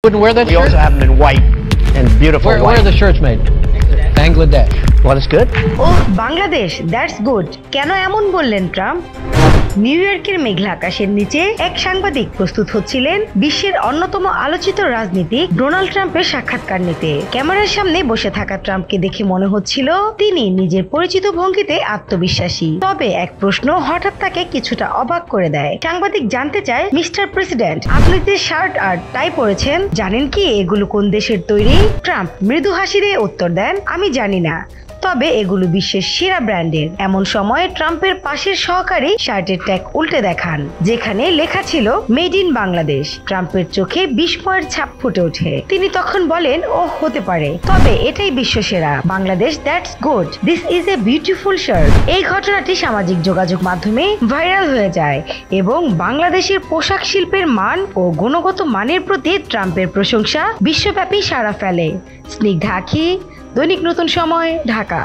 Wouldn't wear that We shirt? also have them in white and beautiful Where white. are the shirts made? Bangladesh. Well, that's good. ও Bangladesh, that's good. কেন এমন বললেন Trump? New ইয়র্কের মেঘলা আকাশের নিচে এক সাংবাদিক প্রস্তুত হচ্ছিলেন বিশ্বের অন্যতম আলোচিত রাজনীতিক ডোনাল্ড ট্রাম্পের সাক্ষাৎকার নিতে। ক্যামেরার সামনে বসে থাকা ট্রাম্পকে দেখে মনে হচ্ছিল তিনি নিজের পরিচিত ভঙ্গিতে আত্মবিশ্বাসী। তবে এক প্রশ্ন হঠাৎ তাকে কিছুটা অবাক করে দেয়। সাংবাদিক জানতে চায়, মিস্টার প্রেসিডেন্ট, আপনি যে শার্ট আর টাই পরেছেন, জানেন কি এগুলো কোন দেশের তৈরি? ট্রাম্প মৃদু হাসি দিয়ে উত্তর দেন, আমি জানি না, তবে এগুলো বিশ্বের সেরা ব্র্যান্ডের। এমন সময় ট্রাম্পের পাশের সহকারী শার্টের ট্যাগ উল্টে দেখান, যেখানে লেখা ছিল মেড ইন বাংলাদেশ। ট্রাম্পের চোখে বিস্ময়ের ছাপ ফুটে ওঠে। তিনি তখন বলেন, ও হতে পারে, তবে এটাই বিশ্ব সেরা। Bangladesh, that's good, this is a beautiful shirt. এই ঘটনাটি সামাজিক যোগাযোগ মাধ্যমে ভাইরাল হয়ে যায় এবং বাংলাদেশের পোশাক শিল্পের মান ও গুণগত মানের প্রতি ট্রাম্পের প্রশংসা বিশ্বব্যাপী সাড়া ফেলে। স্নিগ্ধা আখি, দৈনিক নতুন সময়, ঢাকা।